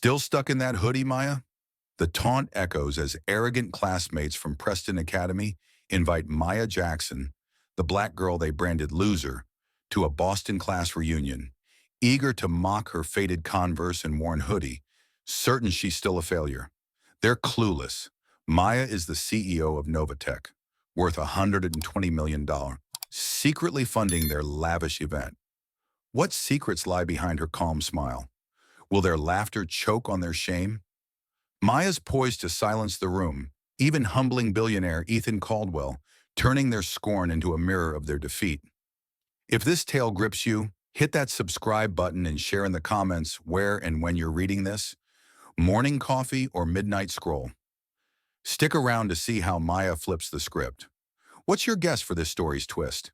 Still stuck in that hoodie, Maya? The taunt echoes as arrogant classmates from Preston Academy invite Maya Jackson, the black girl they branded loser, to a Boston class reunion, eager to mock her faded Converse and worn hoodie, certain she's still a failure. They're clueless. Maya is the CEO of Novatech, worth $120 million, secretly funding their lavish event. What secrets lie behind her calm smile? Will their laughter choke on their shame? Maya's poised to silence the room, even humbling billionaire Ethan Caldwell, turning their scorn into a mirror of their defeat. If this tale grips you, hit that subscribe button and share in the comments where and when you're reading this. Morning coffee or midnight scroll. Stick around to see how Maya flips the script. What's your guess for this story's twist?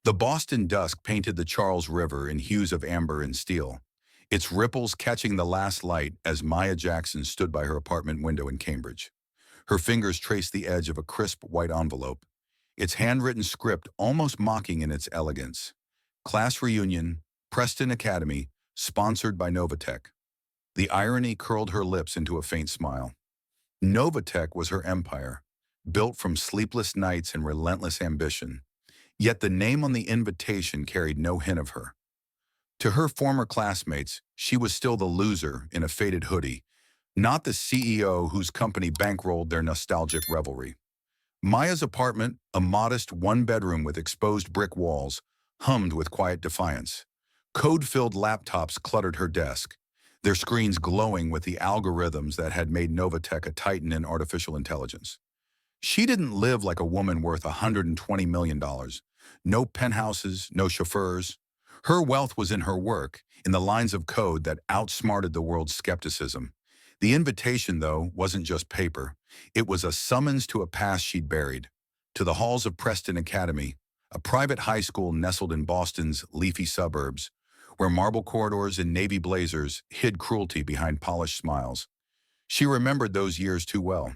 The Boston dusk painted the Charles River in hues of amber and steel, its ripples catching the last light as Maya Jackson stood by her apartment window in Cambridge. Her fingers traced the edge of a crisp white envelope, its handwritten script almost mocking in its elegance. Class reunion, Preston Academy, sponsored by Novatech. The irony curled her lips into a faint smile. Novatech was her empire, built from sleepless nights and relentless ambition. Yet the name on the invitation carried no hint of her. To her former classmates, she was still the loser in a faded hoodie, not the CEO whose company bankrolled their nostalgic revelry. Maya's apartment, a modest one-bedroom with exposed brick walls, hummed with quiet defiance. Code-filled laptops cluttered her desk, their screens glowing with the algorithms that had made Novatech a titan in artificial intelligence. She didn't live like a woman worth $120 million. No penthouses, no chauffeurs. Her wealth was in her work, in the lines of code that outsmarted the world's skepticism. The invitation, though, wasn't just paper. It was a summons to a past she'd buried, to the halls of Preston Academy, a private high school nestled in Boston's leafy suburbs, where marble corridors and navy blazers hid cruelty behind polished smiles. She remembered those years too well.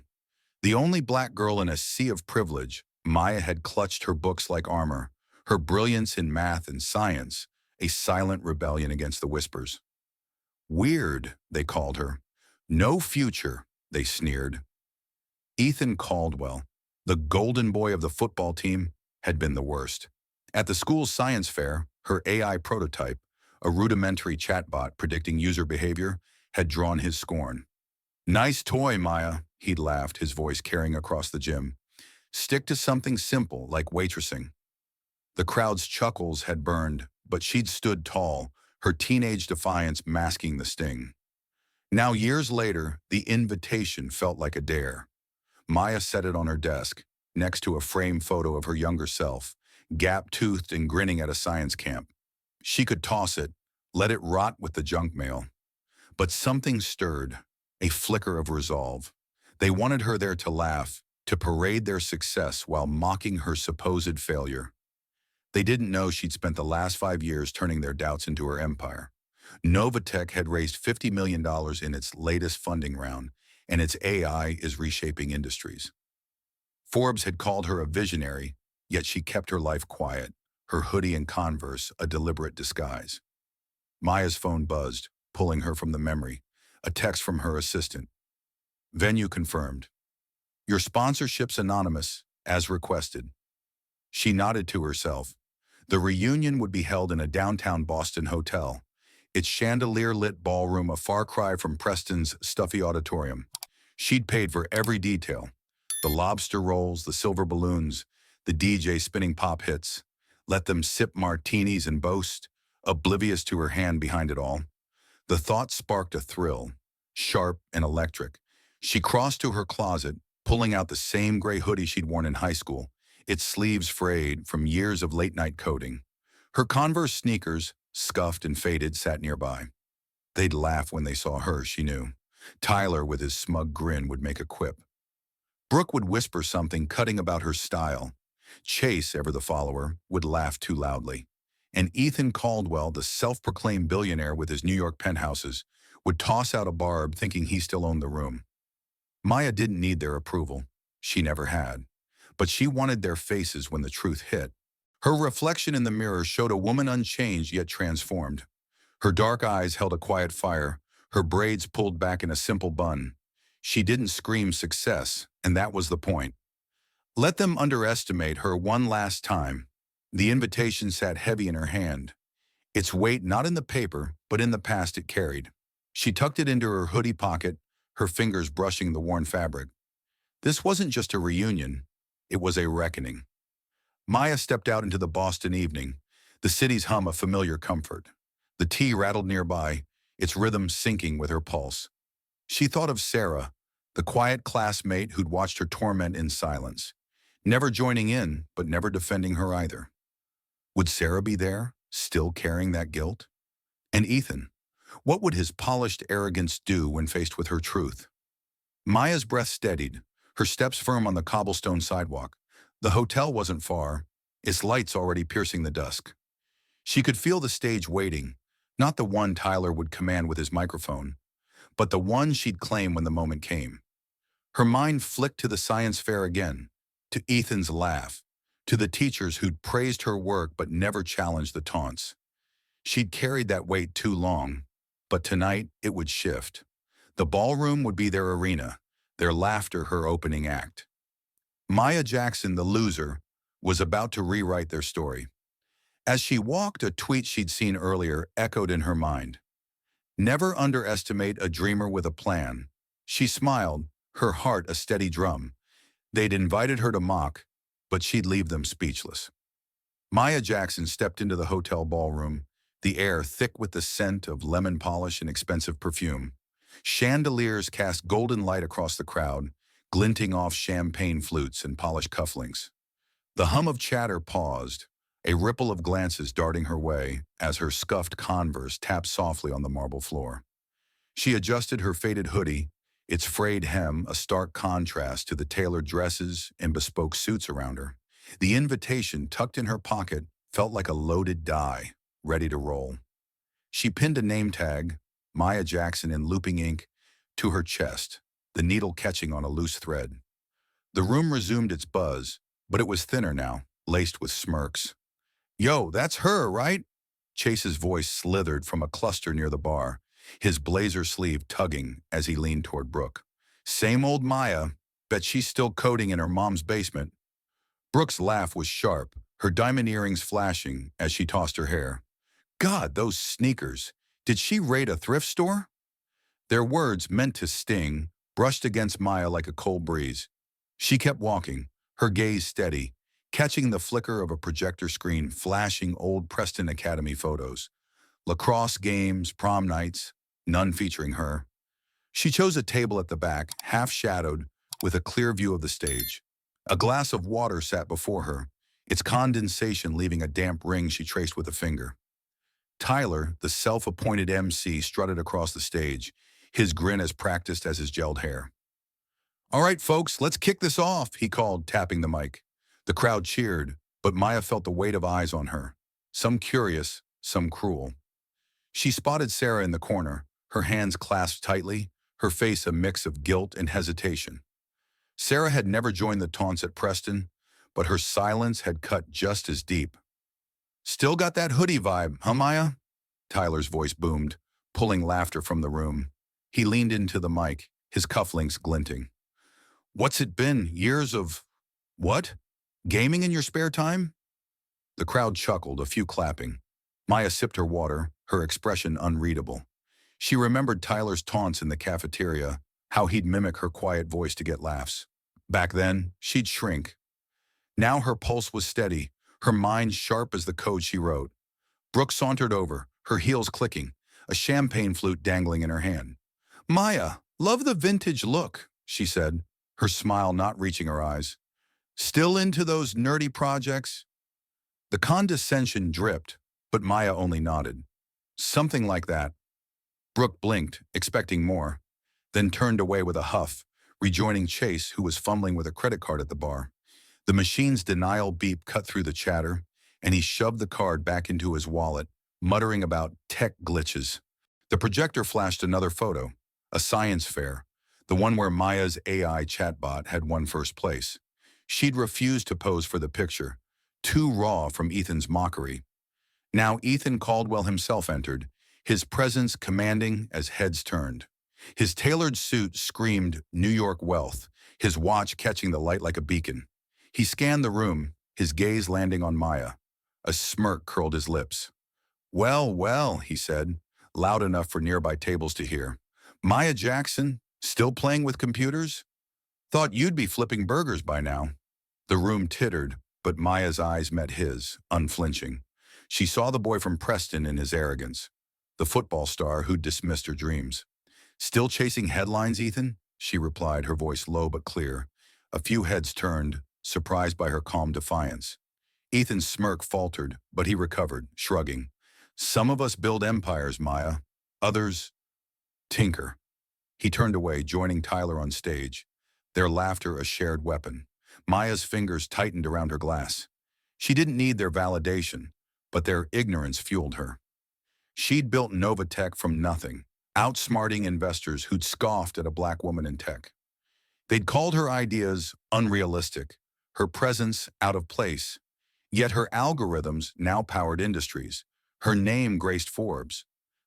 The only black girl in a sea of privilege, Maya had clutched her books like armor, her brilliance in math and science, a silent rebellion against the whispers. Weird, they called her. No future, they sneered. Ethan Caldwell, the golden boy of the football team, had been the worst. At the school's science fair, her AI prototype, a rudimentary chatbot predicting user behavior, had drawn his scorn. Nice toy, Maya, he'd laughed, his voice carrying across the gym. Stick to something simple like waitressing. The crowd's chuckles had burned, but she'd stood tall, her teenage defiance masking the sting. Now, years later, the invitation felt like a dare. Maya set it on her desk, next to a framed photo of her younger self, gap-toothed and grinning at a science camp. She could toss it, let it rot with the junk mail. But something stirred, a flicker of resolve. They wanted her there to laugh, to parade their success while mocking her supposed failure. They didn't know she'd spent the last 5 years turning their doubts into her empire. Novatech had raised $50 million in its latest funding round, and its AI is reshaping industries. Forbes had called her a visionary, yet she kept her life quiet, her hoodie and Converse a deliberate disguise. Maya's phone buzzed, pulling her from the memory, a text from her assistant. Venue confirmed. Your sponsorship's anonymous, as requested. She nodded to herself. The reunion would be held in a downtown Boston hotel, its chandelier-lit ballroom a far cry from Preston's stuffy auditorium. She'd paid for every detail. The lobster rolls, the silver balloons, the DJ spinning pop hits. Let them sip martinis and boast, oblivious to her hand behind it all. The thought sparked a thrill, sharp and electric. She crossed to her closet, pulling out the same gray hoodie she'd worn in high school, its sleeves frayed from years of late-night coding. Her Converse sneakers, scuffed and faded, sat nearby. They'd laugh when they saw her, she knew. Tyler, with his smug grin, would make a quip. Brooke would whisper something cutting about her style. Chase, ever the follower, would laugh too loudly. And Ethan Caldwell, the self-proclaimed billionaire with his New York penthouses, would toss out a barb thinking he still owned the room. Maya didn't need their approval. She never had. But she wanted their faces when the truth hit. Her reflection in the mirror showed a woman unchanged yet transformed. Her dark eyes held a quiet fire, her braids pulled back in a simple bun. She didn't scream success, and that was the point. Let them underestimate her one last time. The invitation sat heavy in her hand, its weight not in the paper, but in the past it carried. She tucked it into her hoodie pocket, her fingers brushing the worn fabric. This wasn't just a reunion, it was a reckoning. Maya stepped out into the Boston evening, the city's hum a familiar comfort. The tea rattled nearby, its rhythm syncing with her pulse. She thought of Sarah, the quiet classmate who'd watched her torment in silence, never joining in, but never defending her either. Would Sarah be there, still carrying that guilt? And Ethan, what would his polished arrogance do when faced with her truth? Maya's breath steadied, her steps firm on the cobblestone sidewalk. The hotel wasn't far, its lights already piercing the dusk. She could feel the stage waiting, not the one Tyler would command with his microphone, but the one she'd claim when the moment came. Her mind flicked to the science fair again, to Ethan's laugh, to the teachers who'd praised her work but never challenged the taunts. She'd carried that weight too long, but tonight it would shift. The ballroom would be their arena, their laughter her opening act. Maya Jackson, the loser, was about to rewrite their story. As she walked, a tweet she'd seen earlier echoed in her mind. Never underestimate a dreamer with a plan. She smiled, her heart a steady drum. They'd invited her to mock, but she'd leave them speechless. Maya Jackson stepped into the hotel ballroom, the air thick with the scent of lemon polish and expensive perfume. Chandeliers cast golden light across the crowd, glinting off champagne flutes and polished cufflinks. The hum of chatter paused, a ripple of glances darting her way as her scuffed Converse tapped softly on the marble floor. She adjusted her faded hoodie, its frayed hem a stark contrast to the tailored dresses and bespoke suits around her. The invitation tucked in her pocket felt like a loaded die, ready to roll. She pinned a name tag, Maya Jackson in looping ink, to her chest, the needle catching on a loose thread. The room resumed its buzz, but it was thinner now, laced with smirks. "Yo, that's her, right?" Chase's voice slithered from a cluster near the bar, his blazer sleeve tugging as he leaned toward Brooke. "Same old Maya. Bet she's still coding in her mom's basement." Brooke's laugh was sharp, her diamond earrings flashing as she tossed her hair. "God, those sneakers. Did she raid a thrift store?" Their words, meant to sting, brushed against Maya like a cold breeze. She kept walking, her gaze steady, catching the flicker of a projector screen flashing old Preston Academy photos. Lacrosse games, prom nights, none featuring her. She chose a table at the back, half-shadowed, with a clear view of the stage. A glass of water sat before her, its condensation leaving a damp ring she traced with a finger. Tyler, the self-appointed MC, strutted across the stage, his grin as practiced as his gelled hair. "All right, folks, let's kick this off," he called, tapping the mic. The crowd cheered, but Maya felt the weight of eyes on her, some curious, some cruel. She spotted Sarah in the corner, her hands clasped tightly, her face a mix of guilt and hesitation. Sarah had never joined the taunts at Preston, but her silence had cut just as deep. "Still got that hoodie vibe, huh, Maya?" Tyler's voice boomed, pulling laughter from the room. He leaned into the mic, his cufflinks glinting. "What's it been? Years of... what? Gaming in your spare time?" The crowd chuckled, a few clapping. Maya sipped her water, her expression unreadable. She remembered Tyler's taunts in the cafeteria, how he'd mimic her quiet voice to get laughs. Back then, she'd shrink. Now her pulse was steady, her mind sharp as the code she wrote. Brooke sauntered over, her heels clicking, a champagne flute dangling in her hand. "Maya, love the vintage look," she said, her smile not reaching her eyes. "Still into those nerdy projects?" The condescension dripped, but Maya only nodded. "Something like that." Brooke blinked, expecting more, then turned away with a huff, rejoining Chase, who was fumbling with a credit card at the bar. The machine's denial beep cut through the chatter, and he shoved the card back into his wallet, muttering about tech glitches. The projector flashed another photo, a science fair, the one where Maya's AI chatbot had won first place. She'd refused to pose for the picture, too raw from Ethan's mockery. Now Ethan Caldwell himself entered, his presence commanding as heads turned. His tailored suit screamed New York wealth, his watch catching the light like a beacon. He scanned the room, his gaze landing on Maya. A smirk curled his lips. "Well, well," he said, loud enough for nearby tables to hear. "Maya Jackson, still playing with computers? Thought you'd be flipping burgers by now." The room tittered, but Maya's eyes met his, unflinching. She saw the boy from Preston in his arrogance, the football star who'd dismissed her dreams. "Still chasing headlines, Ethan?" she replied, her voice low but clear. A few heads turned, surprised by her calm defiance. Ethan's smirk faltered, but he recovered, shrugging. "Some of us build empires, Maya. Others tinker." He turned away, joining Tyler on stage, their laughter a shared weapon. Maya's fingers tightened around her glass. She didn't need their validation, but their ignorance fueled her. She'd built Novatech from nothing, outsmarting investors who'd scoffed at a black woman in tech. They'd called her ideas unrealistic, her presence out of place. Yet her algorithms now powered industries. Her name graced Forbes.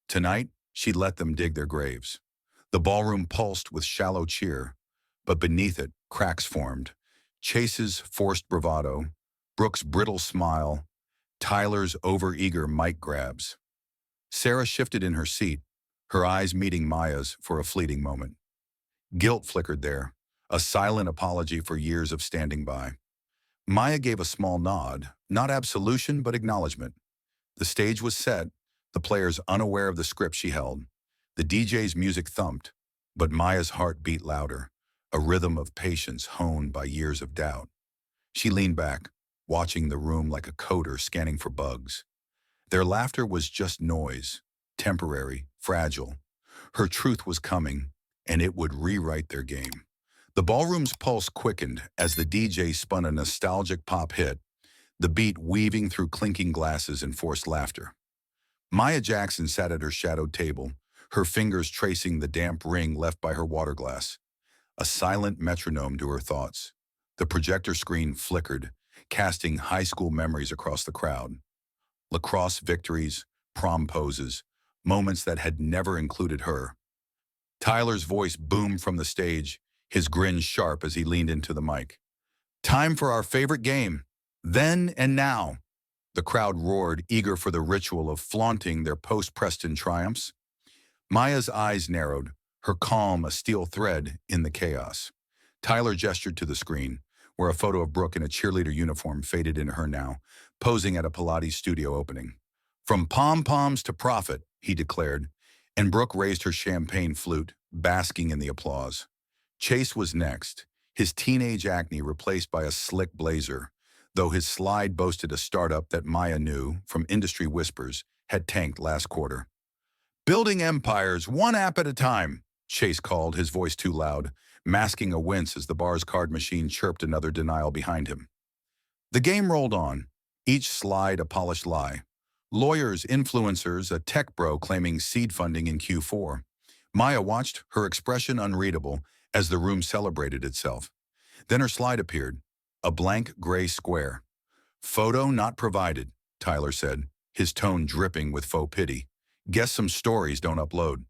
Tonight, she'd let them dig their graves. The ballroom pulsed with shallow cheer, but beneath it, cracks formed. Chase's forced bravado, Brooke's brittle smile, Tyler's overeager mic grabs. Sarah shifted in her seat, her eyes meeting Maya's for a fleeting moment. Guilt flickered there, a silent apology for years of standing by. Maya gave a small nod, not absolution but acknowledgement. The stage was set, the players unaware of the script she held. The DJ's music thumped, but Maya's heart beat louder, a rhythm of patience honed by years of doubt. She leaned back, watching the room like a coder scanning for bugs. Their laughter was just noise, temporary, fragile. Her truth was coming, and it would rewrite their game. The ballroom's pulse quickened as the DJ spun a nostalgic pop hit, the beat weaving through clinking glasses and forced laughter. Maya Jackson sat at her shadowed table, her fingers tracing the damp ring left by her water glass, a silent metronome to her thoughts. The projector screen flickered, casting high school memories across the crowd. Lacrosse victories, prom poses, moments that had never included her. Tyler's voice boomed from the stage, his grin sharp as he leaned into the mic. "Time for our favorite game. Then and now." The crowd roared, eager for the ritual of flaunting their post-Preston triumphs. Maya's eyes narrowed, her calm a steel thread in the chaos. Tyler gestured to the screen, where a photo of Brooke in a cheerleader uniform faded into her now, posing at a Pilates studio opening. "From pom-poms to profit," he declared, and Brooke raised her champagne flute, basking in the applause. Chase was next, his teenage acne replaced by a slick blazer, though his slide boasted a startup that Maya knew, from industry whispers, had tanked last quarter. "Building empires, one app at a time," Chase called, his voice too loud, masking a wince as the bar's card machine chirped another denial behind him. The game rolled on, each slide a polished lie. Lawyers, influencers, a tech bro claiming seed funding in Q4. Maya watched, her expression unreadable, as the room celebrated itself. Then her slide appeared, a blank gray square. "Photo not provided," Tyler said, his tone dripping with faux pity. "Guess some stories don't upload."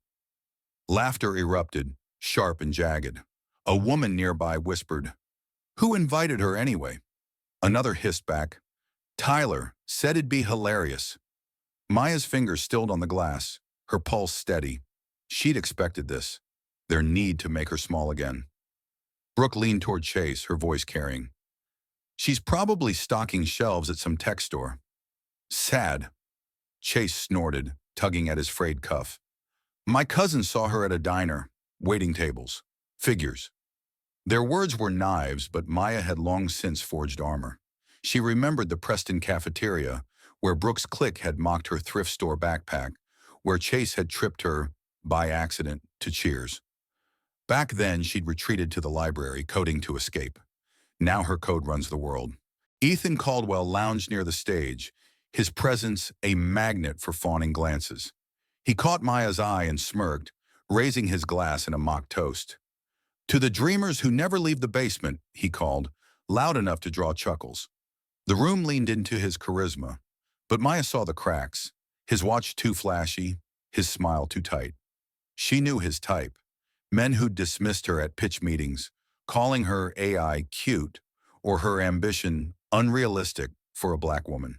Laughter erupted, sharp and jagged. A woman nearby whispered, "Who invited her anyway?" Another hissed back, "Tyler said it'd be hilarious." Maya's fingers stilled on the glass, her pulse steady. She'd expected this, their need to make her small again. Brooke leaned toward Chase, her voice carrying. "She's probably stocking shelves at some tech store." "Sad." Chase snorted, tugging at his frayed cuff. "My cousin saw her at a diner, waiting tables. Figures." Their words were knives, but Maya had long since forged armor. She remembered the Preston cafeteria, where Brooke's clique had mocked her thrift store backpack, where Chase had tripped her, by accident, to Cheers. Back then, she'd retreated to the library, coding to escape. Now her code runs the world. Ethan Caldwell lounged near the stage, his presence a magnet for fawning glances. He caught Maya's eye and smirked, raising his glass in a mock toast. "To the dreamers who never leave the basement," he called, loud enough to draw chuckles. The room leaned into his charisma, but Maya saw the cracks, his watch too flashy, his smile too tight. She knew his type. Men who'd dismissed her at pitch meetings, calling her AI cute or her ambition unrealistic for a black woman.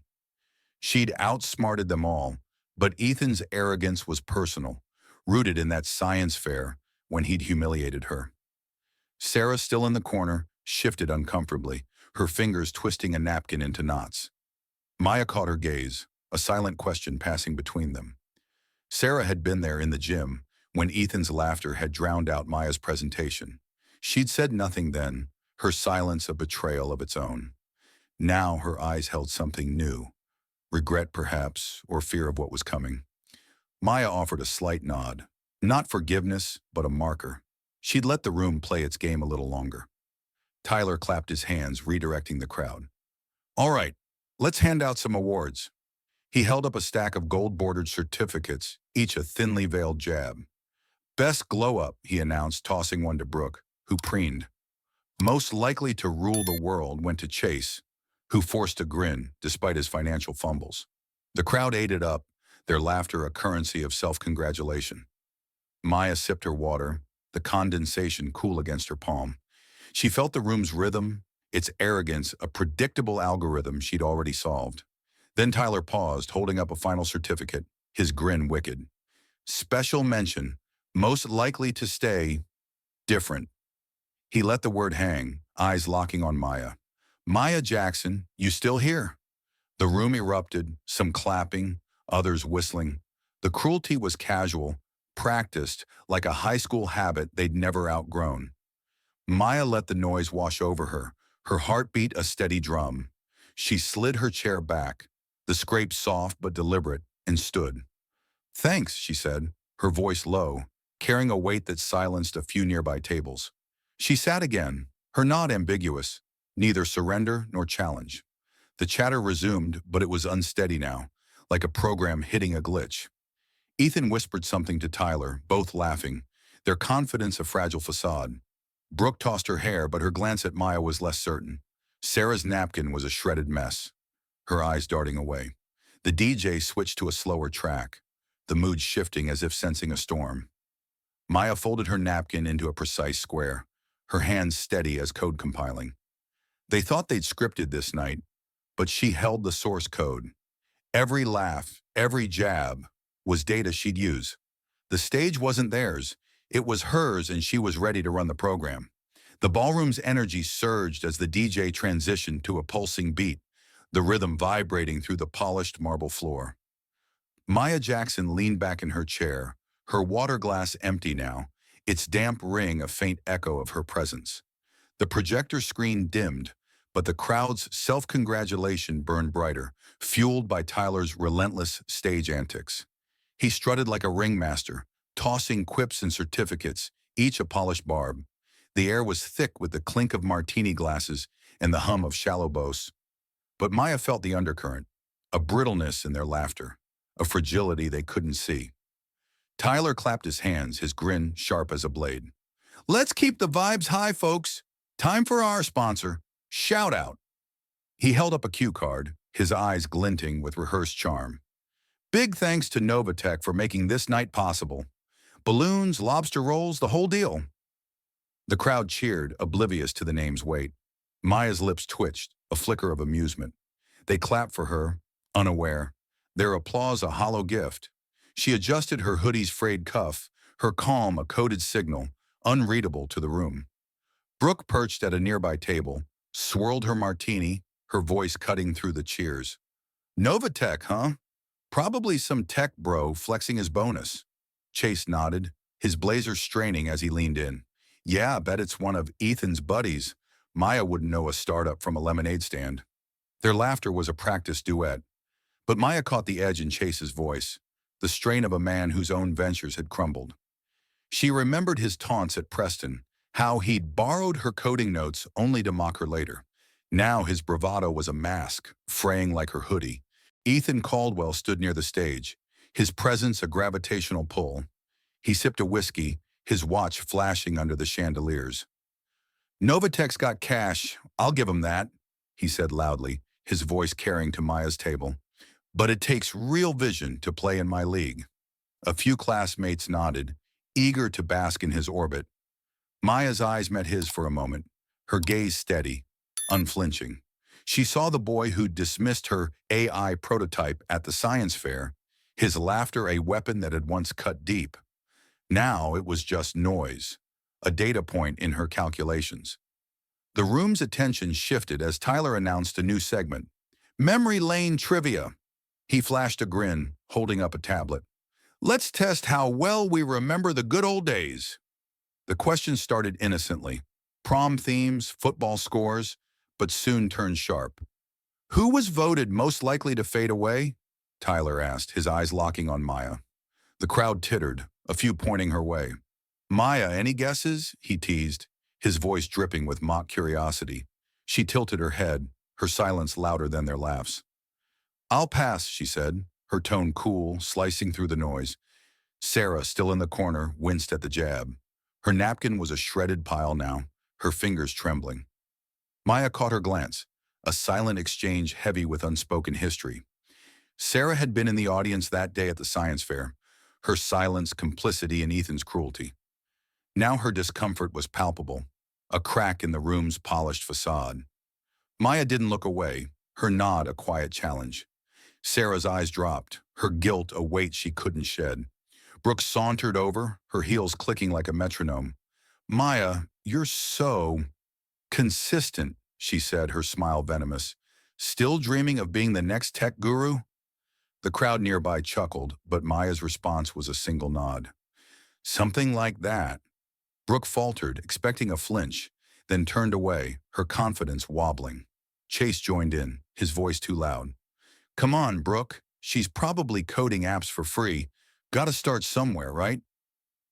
She'd outsmarted them all, but Ethan's arrogance was personal, rooted in that science fair when he'd humiliated her. Sarah, still in the corner, shifted uncomfortably, her fingers twisting a napkin into knots. Maya caught her gaze, a silent question passing between them. Sarah had been there in the gym when Ethan's laughter had drowned out Maya's presentation. She'd said nothing then, her silence a betrayal of its own. Now her eyes held something new, regret perhaps, or fear of what was coming. Maya offered a slight nod, not forgiveness, but a marker. She'd let the room play its game a little longer. Tyler clapped his hands, redirecting the crowd. All right, let's hand out some awards. He held up a stack of gold-bordered certificates, each a thinly veiled jab. Best glow-up, he announced, tossing one to Brooke, who preened. Most likely to rule the world went to Chase, who forced a grin despite his financial fumbles. The crowd ate it up, their laughter a currency of self-congratulation. Maya sipped her water, the condensation cool against her palm. She felt the room's rhythm, its arrogance, a predictable algorithm she'd already solved. Then Tyler paused, holding up a final certificate, his grin wicked. Special mention, most likely to stay different. He let the word hang, eyes locking on Maya. Maya Jackson, you still here? The room erupted, some clapping, others whistling. The cruelty was casual, practiced, like a high school habit they'd never outgrown. Maya let the noise wash over her heartbeat a steady drum. She slid her chair back, the scrape soft but deliberate, and stood. Thanks, she said, her voice low, carrying a weight that silenced a few nearby tables. She sat again, her nod ambiguous, neither surrender nor challenge. The chatter resumed, but it was unsteady now, like a program hitting a glitch. Ethan whispered something to Tyler, both laughing, their confidence a fragile facade. Brooke tossed her hair, but her glance at Maya was less certain. Sarah's napkin was a shredded mess, her eyes darting away. The DJ switched to a slower track, the mood shifting as if sensing a storm. Maya folded her napkin into a precise square, her hands steady as code compiling. They thought they'd scripted this night, but she held the source code. Every laugh, every jab, was data she'd use. The stage wasn't theirs, it was hers, and she was ready to run the program. The ballroom's energy surged as the DJ transitioned to a pulsing beat, the rhythm vibrating through the polished marble floor. Maya Jackson leaned back in her chair, her water glass empty now, its damp ring a faint echo of her presence. The projector screen dimmed, but the crowd's self-congratulation burned brighter, fueled by Tyler's relentless stage antics. He strutted like a ringmaster, tossing quips and certificates, each a polished barb. The air was thick with the clink of martini glasses and the hum of shallow boasts. But Maya felt the undercurrent, a brittleness in their laughter, a fragility they couldn't see. Tyler clapped his hands, his grin sharp as a blade. Let's keep the vibes high, folks. Time for our sponsor, Shout Out. He held up a cue card, his eyes glinting with rehearsed charm. Big thanks to Novatech for making this night possible. Balloons, lobster rolls, the whole deal. The crowd cheered, oblivious to the name's weight. Maya's lips twitched, a flicker of amusement. They clapped for her, unaware, their applause a hollow gift. She adjusted her hoodie's frayed cuff, her calm a coded signal, unreadable to the room. Brooke perched at a nearby table, swirled her martini, her voice cutting through the cheers. Novatech, huh? Probably some tech bro flexing his bonus. Chase nodded, his blazer straining as he leaned in. Yeah, I bet it's one of Ethan's buddies. Maya wouldn't know a startup from a lemonade stand. Their laughter was a practiced duet. But Maya caught the edge in Chase's voice, the strain of a man whose own ventures had crumbled. She remembered his taunts at Preston, how he'd borrowed her coding notes only to mock her later. Now his bravado was a mask, fraying like her hoodie. Ethan Caldwell stood near the stage, his presence a gravitational pull. He sipped a whiskey, his watch flashing under the chandeliers. Novatech's got cash, I'll give him that, he said loudly, his voice carrying to Maya's table. But it takes real vision to play in my league. A few classmates nodded, eager to bask in his orbit. Maya's eyes met his for a moment, her gaze steady, unflinching. She saw the boy who'd dismissed her AI prototype at the science fair, his laughter a weapon that had once cut deep. Now it was just noise, a data point in her calculations. The room's attention shifted as Tyler announced a new segment. Memory Lane Trivia. He flashed a grin, holding up a tablet. Let's test how well we remember the good old days. The questions started innocently. Prom themes, football scores, but soon turned sharp. Who was voted most likely to fade away? Tyler asked, his eyes locking on Maya. The crowd tittered, a few pointing her way. Maya, any guesses? He teased, his voice dripping with mock curiosity. She tilted her head, her silence louder than their laughs. I'll pass, she said, her tone cool, slicing through the noise. Sarah, still in the corner, winced at the jab. Her napkin was a shredded pile now, her fingers trembling. Maya caught her glance, a silent exchange heavy with unspoken history. Sarah had been in the audience that day at the science fair, her silence complicity in Ethan's cruelty. Now her discomfort was palpable, a crack in the room's polished facade. Maya didn't look away, her nod a quiet challenge. Sarah's eyes dropped, her guilt a weight she couldn't shed. Brooke sauntered over, her heels clicking like a metronome. Maya, you're so consistent, she said, her smile venomous. Still dreaming of being the next tech guru? The crowd nearby chuckled, but Maya's response was a single nod. Something like that. Brooke faltered, expecting a flinch, then turned away, her confidence wobbling. Chase joined in, his voice too loud. Come on, Brooke. She's probably coding apps for free. Gotta start somewhere, right?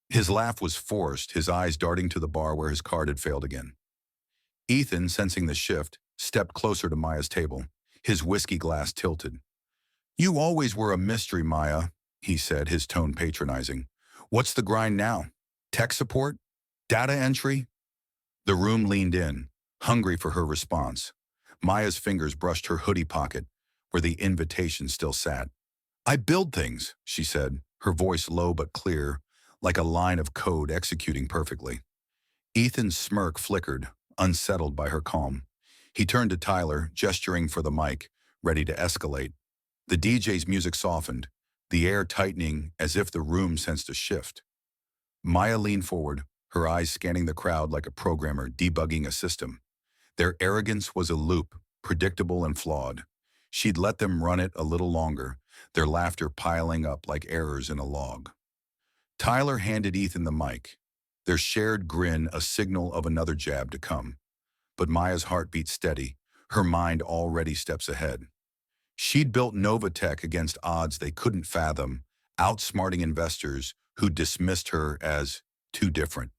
His laugh was forced, his eyes darting to the bar where his card had failed again. Ethan, sensing the shift, stepped closer to Maya's table, his whiskey glass tilted. You always were a mystery, Maya, he said, his tone patronizing. What's the grind now? Tech support? Data entry? The room leaned in, hungry for her response. Maya's fingers brushed her hoodie pocket, where the invitation still sat. I build things, she said, her voice low but clear, like a line of code executing perfectly. Ethan's smirk flickered, unsettled by her calm. He turned to Tyler, gesturing for the mic, ready to escalate. The DJ's music softened, the air tightening as if the room sensed a shift. Maya leaned forward, her eyes scanning the crowd like a programmer debugging a system. Their arrogance was a loop, predictable and flawed. She'd let them run it a little longer, their laughter piling up like errors in a log. Tyler handed Ethan the mic, their shared grin a signal of another jab to come. But Maya's heart beat steady, her mind already steps ahead. She'd built Novatech against odds they couldn't fathom, outsmarting investors who dismissed her as too different.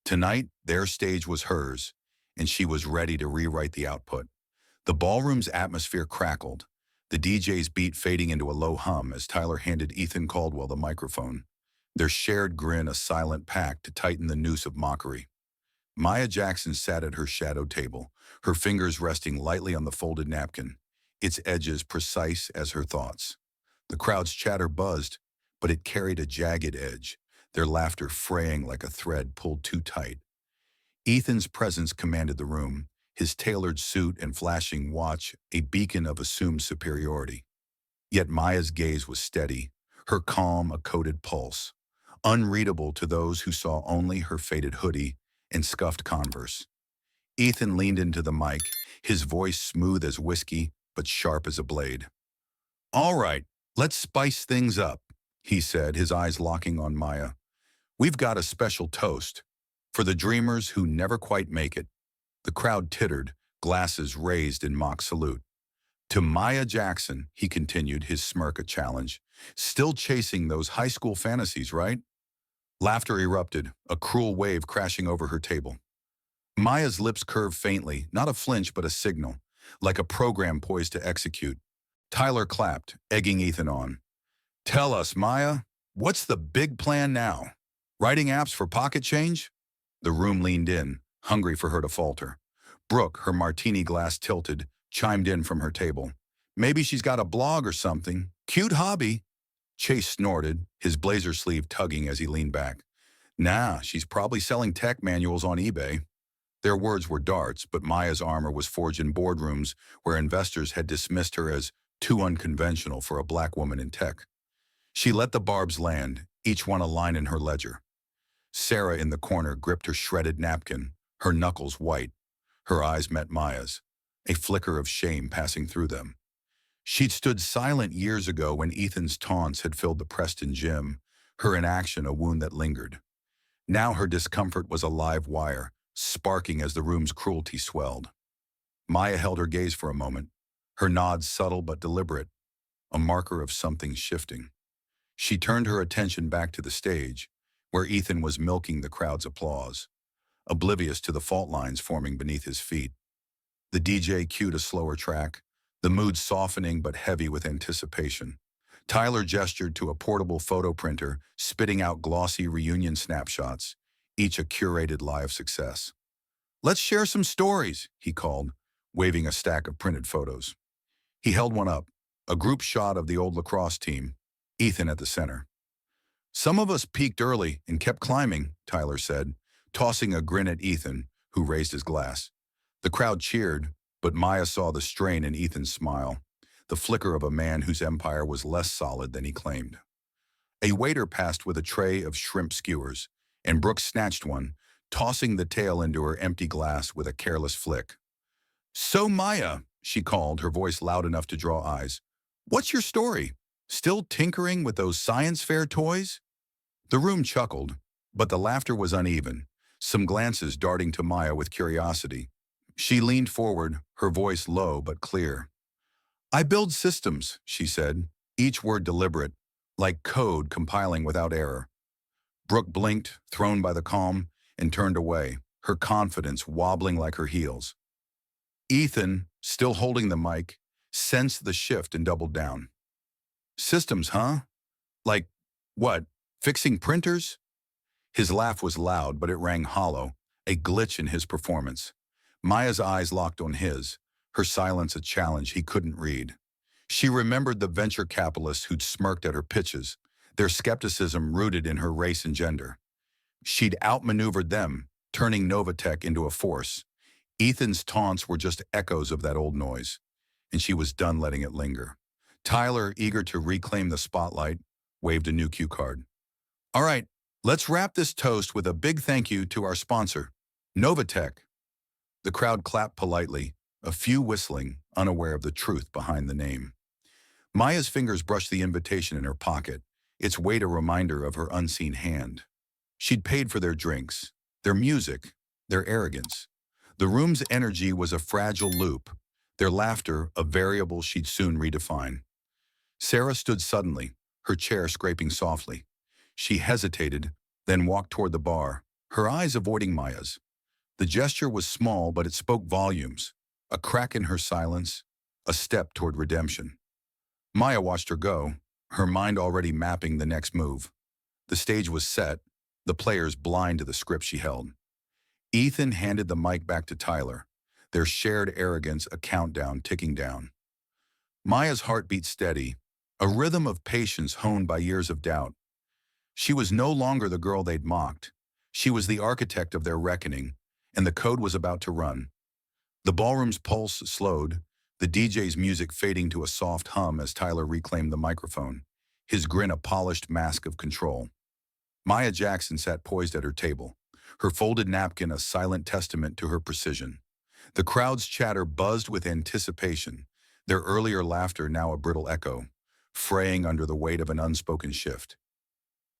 Tonight, their stage was hers, and she was ready to rewrite the output. The ballroom's atmosphere crackled, the DJ's beat fading into a low hum as Tyler handed Ethan Caldwell the microphone, their shared grin a silent pact to tighten the noose of mockery. Maya Jackson sat at her shadow table, her fingers resting lightly on the folded napkin, its edges precise as her thoughts. The crowd's chatter buzzed, but it carried a jagged edge, their laughter fraying like a thread pulled too tight. Ethan's presence commanded the room, his tailored suit and flashing watch a beacon of assumed superiority. Yet Maya's gaze was steady, her calm a coded pulse, unreadable to those who saw only her faded hoodie and scuffed Converse. Ethan leaned into the mic, his voice smooth as whiskey, but sharp as a blade. All right, let's spice things up, he said, his eyes locking on Maya. We've got a special toast for the dreamers who never quite make it. The crowd tittered, glasses raised in mock salute. To Maya Jackson, he continued, his smirk a challenge. Still chasing those high school fantasies, right? Laughter erupted, a cruel wave crashing over her table. Maya's lips curved faintly, not a flinch but a signal, like a program poised to execute. Tyler clapped, egging Ethan on. Tell us, Maya, what's the big plan now? Writing apps for pocket change? The room leaned in, hungry for her to falter. Brooke, her martini glass tilted, chimed in from her table. Maybe she's got a blog or something. Cute hobby. Chase snorted, his blazer sleeve tugging as he leaned back. Nah, she's probably selling tech manuals on eBay. Their words were darts, but Maya's armor was forged in boardrooms where investors had dismissed her as too unconventional for a black woman in tech. She let the barbs land, each one a line in her ledger. Sarah in the corner gripped her shredded napkin, her knuckles white. Her eyes met Maya's, a flicker of shame passing through them. She'd stood silent years ago when Ethan's taunts had filled the Preston gym, her inaction a wound that lingered. Now her discomfort was a live wire, sparking as the room's cruelty swelled. Maya held her gaze for a moment, her nod subtle but deliberate, a marker of something shifting. She turned her attention back to the stage, where Ethan was milking the crowd's applause, oblivious to the fault lines forming beneath his feet. The DJ cued a slower track, the mood softening but heavy with anticipation. Tyler gestured to a portable photo printer, spitting out glossy reunion snapshots, each a curated lie of success. "Let's share some stories," he called, waving a stack of printed photos. He held one up, a group shot of the old lacrosse team, Ethan at the center. "Some of us peaked early and kept climbing," Tyler said, tossing a grin at Ethan, who raised his glass. The crowd cheered, but Maya saw the strain in Ethan's smile, the flicker of a man whose empire was less solid than he claimed. A waiter passed with a tray of shrimp skewers, and Brooke snatched one, tossing the tail into her empty glass with a careless flick. "So Maya," she called, her voice loud enough to draw eyes. "What's your story? Still tinkering with those science fair toys?" The room chuckled, but the laughter was uneven, some glances darting to Maya with curiosity. She leaned forward, her voice low but clear. "I build systems," she said, each word deliberate, like code compiling without error. Brooke blinked, thrown by the calm, and turned away, her confidence wobbling like her heels. Ethan, still holding the mic, sensed the shift and doubled down. "Systems, huh? Like, what, fixing printers?" His laugh was loud, but it rang hollow, a glitch in his performance. Maya's eyes locked on his, her silence a challenge he couldn't read. She remembered the venture capitalists who'd smirked at her pitches, their skepticism rooted in her race and gender. She'd outmaneuvered them, turning Novatech into a force. Ethan's taunts were just echoes of that old noise, and she was done letting it linger. Tyler, eager to reclaim the spotlight, waved a new cue card. "All right, let's wrap this toast with a big thank you to our sponsor, Novatech." The crowd clapped politely, a few whistling, unaware of the truth behind the name. Maya's fingers brushed the invitation in her pocket, its weight a reminder of her unseen hand. She'd paid for their drinks, their music, their arrogance. The room's energy was a fragile loop, their laughter a variable she'd soon redefine. Sarah stood suddenly, her chair scraping softly. She hesitated, then walked toward the bar, her eyes avoiding Maya's. The gesture was small, but it spoke volumes. A crack in her silence, a step toward redemption. Maya watched her go, her mind already mapping the next move. The stage was set, the players blind to the script she held. Ethan handed the mic back to Tyler, their shared arrogance a countdown ticking down. Maya's heart beat steady, a rhythm of patience honed by years of doubt. She was no longer the girl they'd mocked. She was the architect of their reckoning, and the code was about to run. The ballroom's pulse slowed, the DJ's music fading to a soft hum as Tyler reclaimed the microphone, his grin a polished mask of control. Maya Jackson sat poised at her table, her folded napkin a silent testament to her precision. The crowd's chatter buzzed with anticipation, their earlier laughter now a brittle echo, fraying under the weight of an unspoken shift.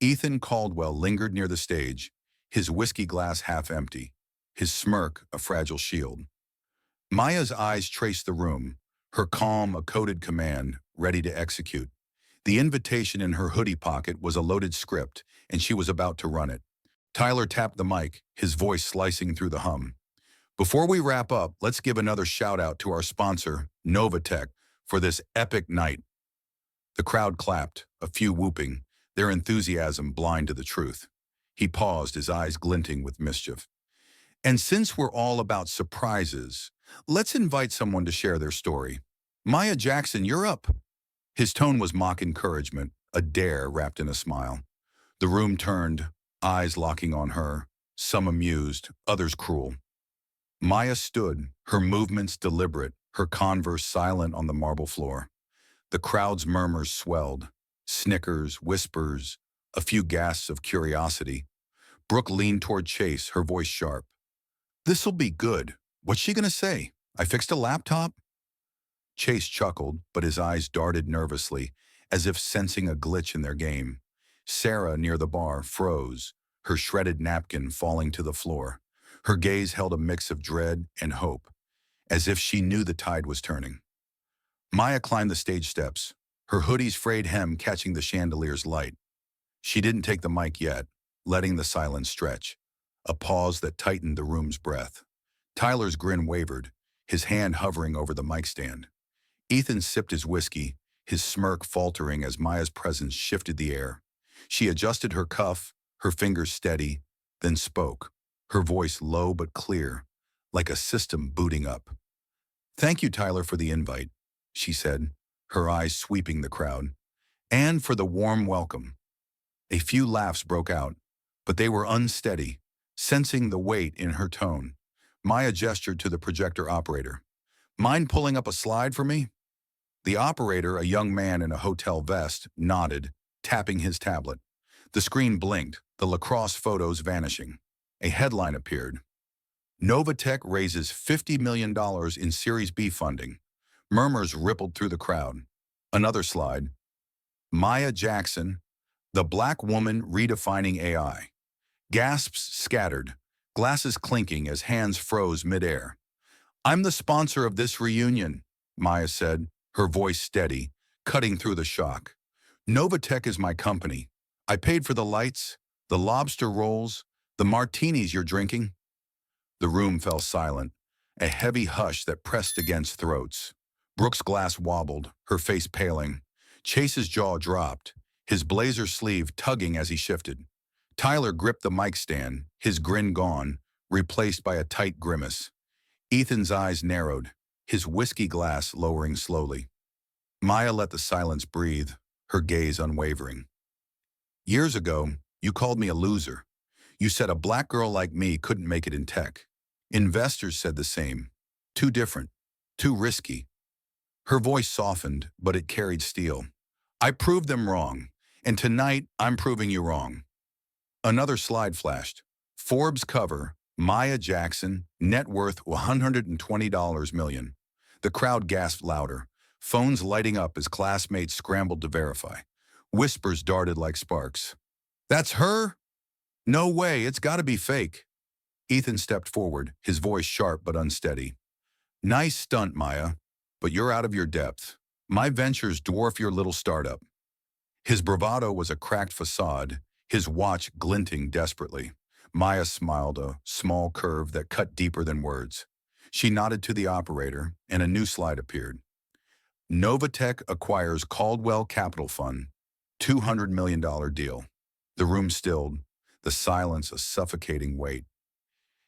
Ethan Caldwell lingered near the stage, his whiskey glass half empty, his smirk a fragile shield. Maya's eyes traced the room, her calm a coded command, ready to execute. The invitation in her hoodie pocket was a loaded script, and she was about to run it. Tyler tapped the mic, his voice slicing through the hum. "Before we wrap up, let's give another shout out to our sponsor, Novatech, for this epic night." The crowd clapped, a few whooping, their enthusiasm blind to the truth. He paused, his eyes glinting with mischief. "And since we're all about surprises, let's invite someone to share their story. Maya Jackson, you're up." His tone was mock encouragement, a dare wrapped in a smile. The room turned, eyes locking on her, some amused, others cruel. Maya stood, her movements deliberate, her converse silent on the marble floor. The crowd's murmurs swelled, snickers, whispers, a few gasps of curiosity. Brooke leaned toward Chase, her voice sharp. "This'll be good. What's she gonna say? I fixed a laptop?" Chase chuckled, but his eyes darted nervously, as if sensing a glitch in their game. Sarah, near the bar, froze, her shredded napkin falling to the floor. Her gaze held a mix of dread and hope, as if she knew the tide was turning. Maya climbed the stage steps, her hoodie's frayed hem catching the chandelier's light. She didn't take the mic yet, letting the silence stretch, a pause that tightened the room's breath. Tyler's grin wavered, his hand hovering over the mic stand. Ethan sipped his whiskey, his smirk faltering as Maya's presence shifted the air. She adjusted her cuff, her fingers steady, then spoke, her voice low but clear, like a system booting up. "Thank you, Tyler, for the invite," she said, her eyes sweeping the crowd, "and for the warm welcome." A few laughs broke out, but they were unsteady, sensing the weight in her tone. Maya gestured to the projector operator. "Mind pulling up a slide for me?" The operator, a young man in a hotel vest, nodded, tapping his tablet. The screen blinked, the lacrosse photos vanishing. A headline appeared. Novatech raises $50 million in Series B funding. Murmurs rippled through the crowd. Another slide. Maya Jackson, the black woman redefining AI. Gasps scattered, glasses clinking as hands froze midair. "I'm the sponsor of this reunion," Maya said, her voice steady, cutting through the shock. "Novatech is my company. I paid for the lights, the lobster rolls, the martinis you're drinking." The room fell silent, a heavy hush that pressed against throats. Brooke's glass wobbled, her face paling. Chase's jaw dropped, his blazer sleeve tugging as he shifted. Tyler gripped the mic stand, his grin gone, replaced by a tight grimace. Ethan's eyes narrowed, his whiskey glass lowering slowly. Maya let the silence breathe, her gaze unwavering. "Years ago, you called me a loser. You said a black girl like me couldn't make it in tech. Investors said the same. Too different. Too risky." Her voice softened, but it carried steel. "I proved them wrong, and tonight I'm proving you wrong." Another slide flashed. Forbes cover, Maya Jackson, net worth $120 million. The crowd gasped louder, phones lighting up as classmates scrambled to verify. Whispers darted like sparks. "That's her? No way, it's gotta be fake." Ethan stepped forward, his voice sharp but unsteady. "Nice stunt, Maya, but you're out of your depth. My ventures dwarf your little startup." His bravado was a cracked facade, his watch glinting desperately. Maya smiled, a small curve that cut deeper than words. She nodded to the operator, and a new slide appeared. Novatech acquires Caldwell Capital Fund, $200 million deal. The room stilled, the silence a suffocating weight.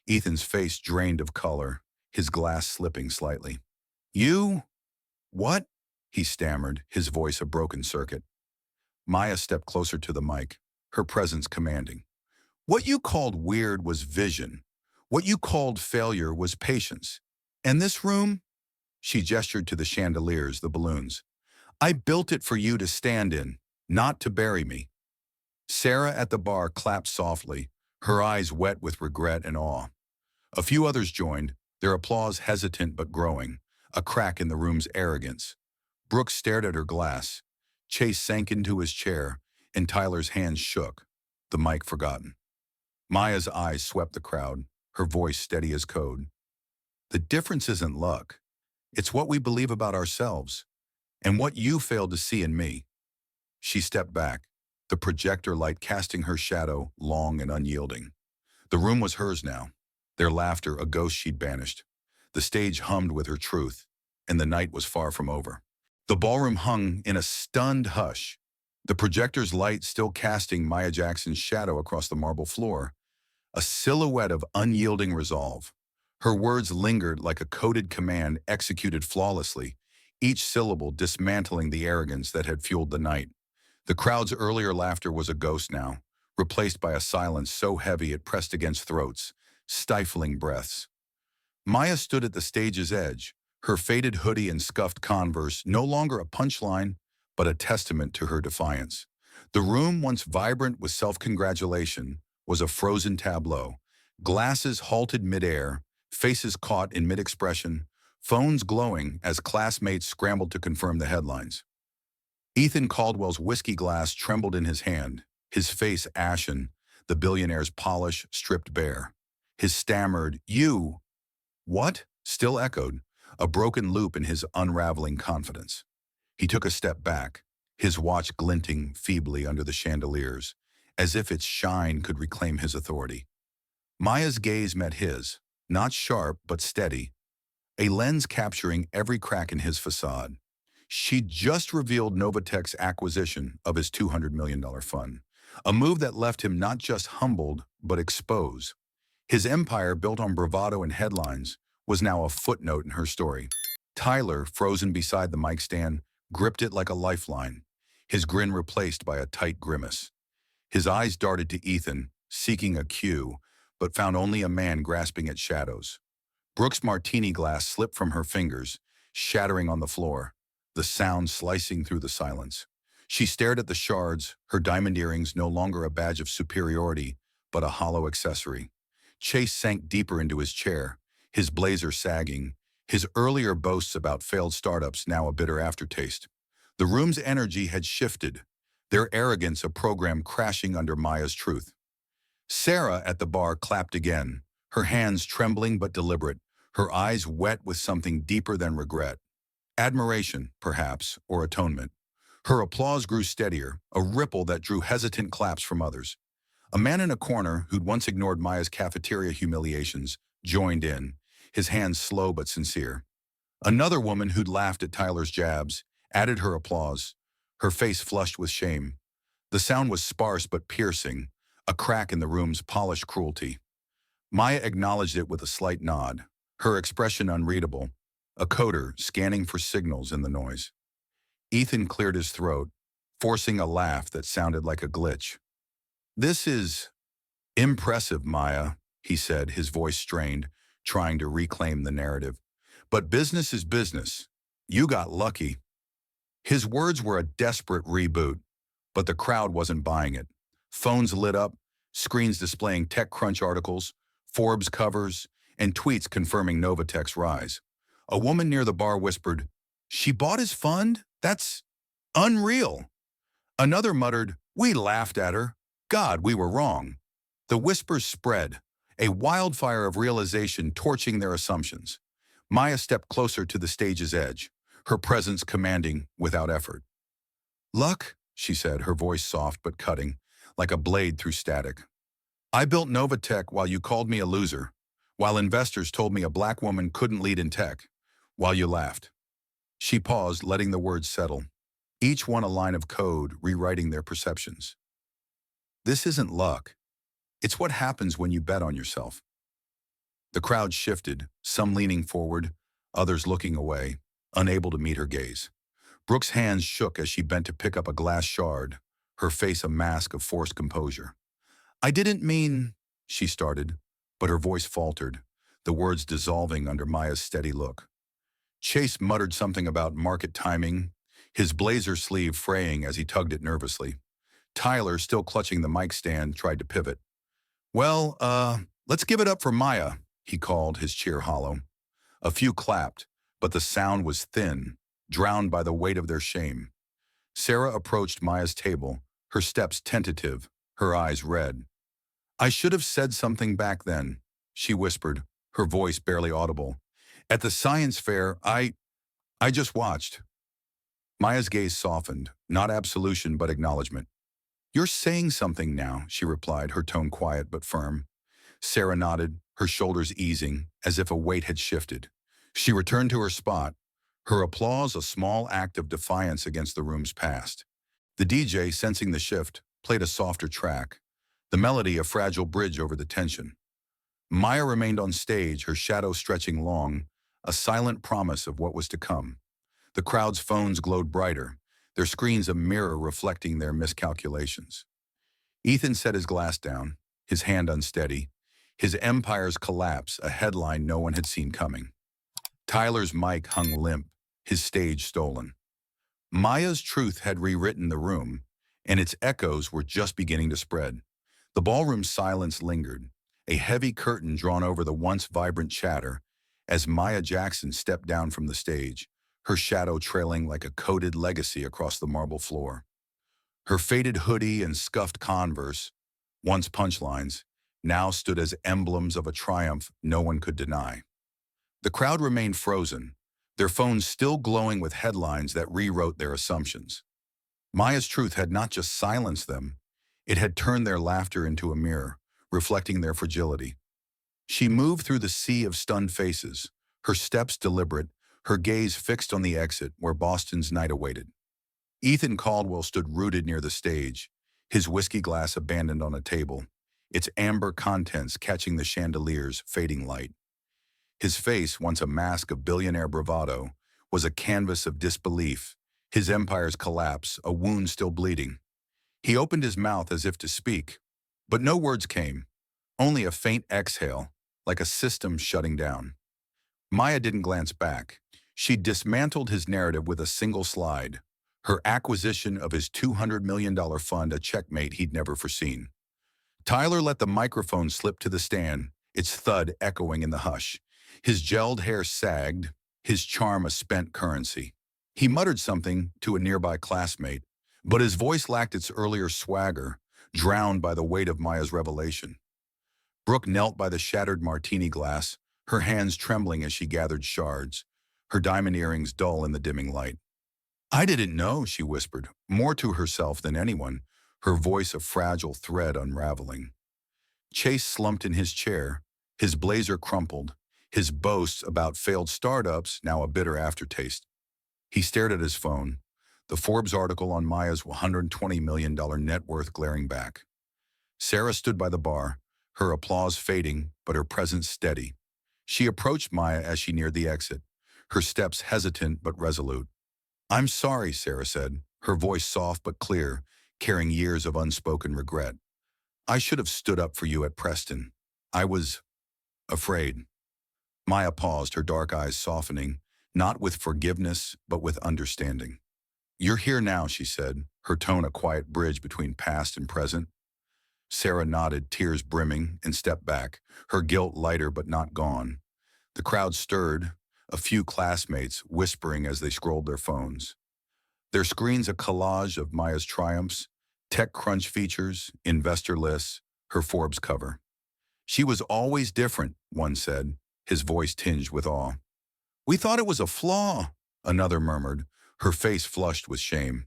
Ethan's face drained of color, his glass slipping slightly. "You? What?" he stammered, his voice a broken circuit. Maya stepped closer to the mic, her presence commanding. "What you called weird was vision. What you called failure was patience. And this room?" She gestured to the chandeliers, the balloons. "I built it for you to stand in, not to bury me." Sarah at the bar clapped softly, her eyes wet with regret and awe. A few others joined, their applause hesitant but growing, a crack in the room's arrogance. Brooke stared at her glass. Chase sank into his chair, and Tyler's hands shook, the mic forgotten. Maya's eyes swept the crowd, her voice steady as code. "The difference isn't luck. It's what we believe about ourselves, and what you failed to see in me." She stepped back, the projector light casting her shadow, long and unyielding. The room was hers now, their laughter a ghost she'd banished. The stage hummed with her truth, and the night was far from over. The ballroom hung in a stunned hush, the projector's light still casting Maya Jackson's shadow across the marble floor, a silhouette of unyielding resolve. Her words lingered like a coded command executed flawlessly, each syllable dismantling the arrogance that had fueled the night. The crowd's earlier laughter was a ghost now, replaced by a silence so heavy it pressed against throats, stifling breaths. Maya stood at the stage's edge, her faded hoodie and scuffed Converse no longer a punchline, but a testament to her defiance. The room, once vibrant with self-congratulation, was a frozen tableau. Glasses halted midair, faces caught in mid-expression, phones glowing as classmates scrambled to confirm the headlines. Ethan Caldwell's whiskey glass trembled in his hand, his face ashen, the billionaire's polish stripped bare. His stammered, "You, what?" still echoed, a broken loop in his unraveling confidence. He took a step back, his watch glinting feebly under the chandeliers, as if its shine could reclaim his authority. Maya's gaze met his, not sharp but steady, a lens capturing every crack in his facade. She'd just revealed Novatech's acquisition of his $200 million fund, a move that left him not just humbled but exposed. His empire, built on bravado and headlines, was now a footnote in her story. Tyler, frozen beside the mic stand, gripped it like a lifeline, his grin replaced by a tight grimace. His eyes darted to Ethan, seeking a cue, but found only a man grasping at shadows. Brooke's martini glass slipped from her fingers, shattering on the floor, the sound slicing through the silence. She stared at the shards, her diamond earrings no longer a badge of superiority, but a hollow accessory. Chase sank deeper into his chair, his blazer sagging, his earlier boasts about failed startups now a bitter aftertaste. The room's energy had shifted, their arrogance a program crashing under Maya's truth. Sarah at the bar clapped again, her hands trembling but deliberate, her eyes wet with something deeper than regret. Admiration, perhaps, or atonement. Her applause grew steadier, a ripple that drew hesitant claps from others. A man in a corner, who'd once ignored Maya's cafeteria humiliations, joined in, his hands slow but sincere. Another woman who'd laughed at Tyler's jabs added her applause, her face flushed with shame. The sound was sparse but piercing, a crack in the room's polished cruelty. Maya acknowledged it with a slight nod, her expression unreadable, a coder scanning for signals in the noise. Ethan cleared his throat, forcing a laugh that sounded like a glitch. "This is impressive, Maya," he said, his voice strained, trying to reclaim the narrative. "But business is business. You got lucky." His words were a desperate reboot, but the crowd wasn't buying it. Phones lit up, screens displaying TechCrunch articles, Forbes covers, and tweets confirming Novatech's rise. A woman near the bar whispered, "She bought his fund? That's unreal." Another muttered, "We laughed at her. God, we were wrong." The whispers spread, a wildfire of realization torching their assumptions. Maya stepped closer to the stage's edge, her presence commanding without effort. "Luck," she said, her voice soft but cutting, like a blade through static. "I built Novatech while you called me a loser, while investors told me a black woman couldn't lead in tech, while you laughed." She paused, letting the words settle, each one a line of code rewriting their perceptions. "This isn't luck. It's what happens when you bet on yourself." The crowd shifted, some leaning forward, others looking away, unable to meet her gaze. Brooke's hands shook as she bent to pick up a glass shard, her face a mask of forced composure. "I didn't mean," she started, but her voice faltered, the words dissolving under Maya's steady look. Chase muttered something about market timing, his blazer sleeve fraying as he tugged it nervously. Tyler, still clutching the mic stand, tried to pivot. "Well, let's give it up for Maya," he called, his cheer hollow. A few clapped, but the sound was thin, drowned by the weight of their shame. Sarah approached Maya's table, her steps tentative, her eyes red. "I should have said something back then," she whispered, her voice barely audible. "At the science fair, I just watched." Maya's gaze softened, not absolution but acknowledgement. "You're saying something now," she replied, her tone quiet but firm. Sarah nodded, her shoulders easing, as if a weight had shifted. She returned to her spot, her applause a small act of defiance against the room's past. The DJ, sensing the shift, played a softer track, the melody a fragile bridge over the tension. Maya remained on stage, her shadow stretching long, a silent promise of what was to come. The crowd's phones glowed brighter, their screens a mirror reflecting their miscalculations. Ethan set his glass down, his hand unsteady. His empire's collapse, a headline no one had seen coming. Tyler's mic hung limp, his stage stolen. Maya's truth had rewritten the room, and its echoes were just beginning to spread. The ballroom's silence lingered, a heavy curtain drawn over the once vibrant chatter, as Maya Jackson stepped down from the stage, her shadow trailing like a coded legacy across the marble floor. Her faded hoodie and scuffed Converse, once punchlines, now stood as emblems of a triumph no one could deny. The crowd remained frozen, their phones still glowing with headlines that rewrote their assumptions. Maya's truth had not just silenced them, it had turned their laughter into a mirror, reflecting their fragility. She moved through the sea of stunned faces, her steps deliberate, her gaze fixed on the exit where Boston's night awaited. Ethan Caldwell stood rooted near the stage, his whiskey glass abandoned on a table, its amber contents catching the chandelier's fading light. His face, once a mask of billionaire bravado, was a canvas of disbelief, his empire's collapse, a wound still bleeding. He opened his mouth as if to speak, but no words came, only a faint exhale, like a system shutting down. Maya didn't glance back. She'd dismantled his narrative with a single slide, her acquisition of his $200 million fund a checkmate he'd never foreseen. Tyler let the microphone slip to the stand, its thud echoing in the hush. His gelled hair sagged, his charm a spent currency. He muttered something to a nearby classmate, but his voice lacked its earlier swagger, drowned by the weight of Maya's revelation. Brooke knelt by the shattered martini glass, her hands trembling as she gathered shards, her diamond earrings dull in the dimming light. "I didn't know," she whispered, more to herself than anyone, her voice a fragile thread unraveling. Chase slumped in his chair, his blazer crumpled, his boasts about failed startups now a bitter aftertaste. He stared at his phone, the Forbes article on Maya's $120 million net worth glaring back. Sarah stood by the bar, her applause fading, but her presence steady. She approached Maya as she neared the exit, her steps hesitant but resolute. "I'm sorry," Sarah said, her voice soft but clear, carrying years of unspoken regret. "I should have stood up for you at Preston. I was afraid." Maya paused, her dark eyes softening, not with forgiveness, but with understanding. "You're here now," she said, her tone a quiet bridge between past and present. Sarah nodded, tears brimming, and stepped back, her guilt lighter but not gone. The crowd stirred, a few classmates whispering as they scrolled their phones. Their screens a collage of Maya's triumphs, TechCrunch features, investor lists, her Forbes cover. "She was always different," one said, his voice tinged with awe. "We thought it was a flaw," another murmured, her face flushed with shame.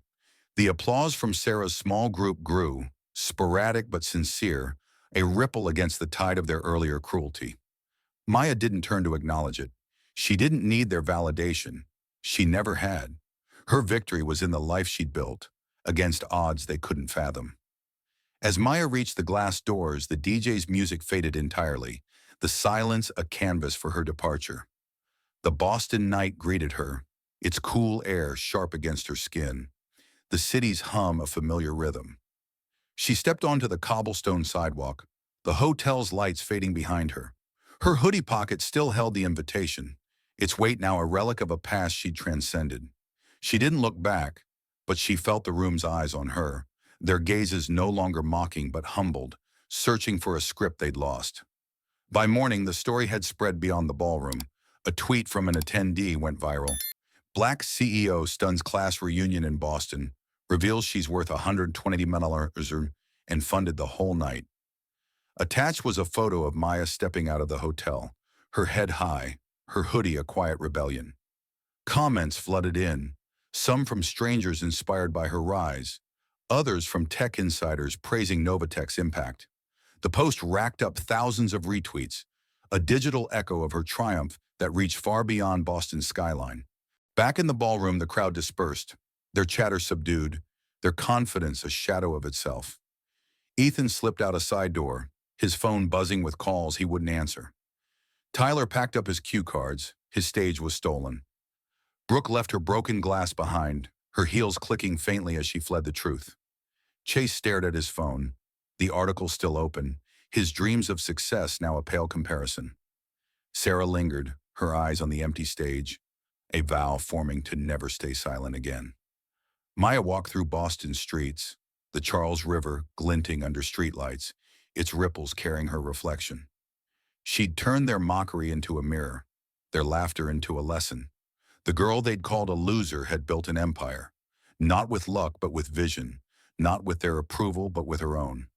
The applause from Sarah's small group grew, sporadic but sincere, a ripple against the tide of their earlier cruelty. Maya didn't turn to acknowledge it. She didn't need their validation. She never had. Her victory was in the life she'd built, against odds they couldn't fathom. As Maya reached the glass doors, the DJ's music faded entirely, the silence a canvas for her departure. The Boston night greeted her, its cool air sharp against her skin, the city's hum a familiar rhythm. She stepped onto the cobblestone sidewalk, the hotel's lights fading behind her. Her hoodie pocket still held the invitation, its weight now a relic of a past she'd transcended. She didn't look back, but she felt the room's eyes on her, their gazes no longer mocking but humbled, searching for a script they'd lost. By morning, the story had spread beyond the ballroom. A tweet from an attendee went viral. Black CEO stuns class reunion in Boston, reveals she's worth $120 million and funded the whole night. Attached was a photo of Maya stepping out of the hotel, her head high, her hoodie a quiet rebellion. Comments flooded in, some from strangers inspired by her rise, others from tech insiders praising Novatech's impact. The post racked up thousands of retweets, a digital echo of her triumph that reached far beyond Boston's skyline. Back in the ballroom, the crowd dispersed, their chatter subdued, their confidence a shadow of itself. Ethan slipped out a side door, his phone buzzing with calls he wouldn't answer. Tyler packed up his cue cards, his stage was stolen. Brooke left her broken glass behind, her heels clicking faintly as she fled the truth. Chase stared at his phone, the article still open, his dreams of success now a pale comparison. Sarah lingered, her eyes on the empty stage, a vow forming to never stay silent again. Maya walked through Boston's streets, the Charles River glinting under streetlights, its ripples carrying her reflection. She'd turned their mockery into a mirror, their laughter into a lesson. The girl they'd called a loser had built an empire, not with luck but with vision, not with their approval but with her own.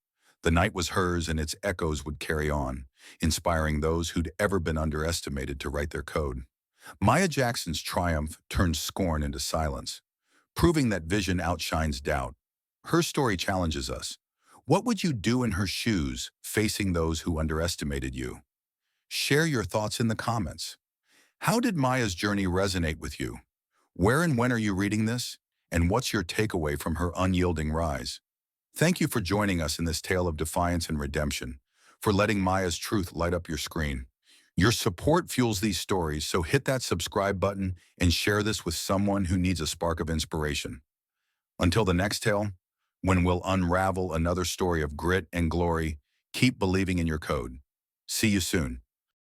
The night was hers and its echoes would carry on, inspiring those who'd ever been underestimated to write their code. Maya Jackson's triumph turned scorn into silence, proving that vision outshines doubt. Her story challenges us. What would you do in her shoes, facing those who underestimated you? Share your thoughts in the comments. How did Maya's journey resonate with you? Where and when are you reading this? And what's your takeaway from her unyielding rise? Thank you for joining us in this tale of defiance and redemption, for letting Maya's truth light up your screen. Your support fuels these stories, so hit that subscribe button and share this with someone who needs a spark of inspiration. Until the next tale, when we'll unravel another story of grit and glory, keep believing in your code. See you soon.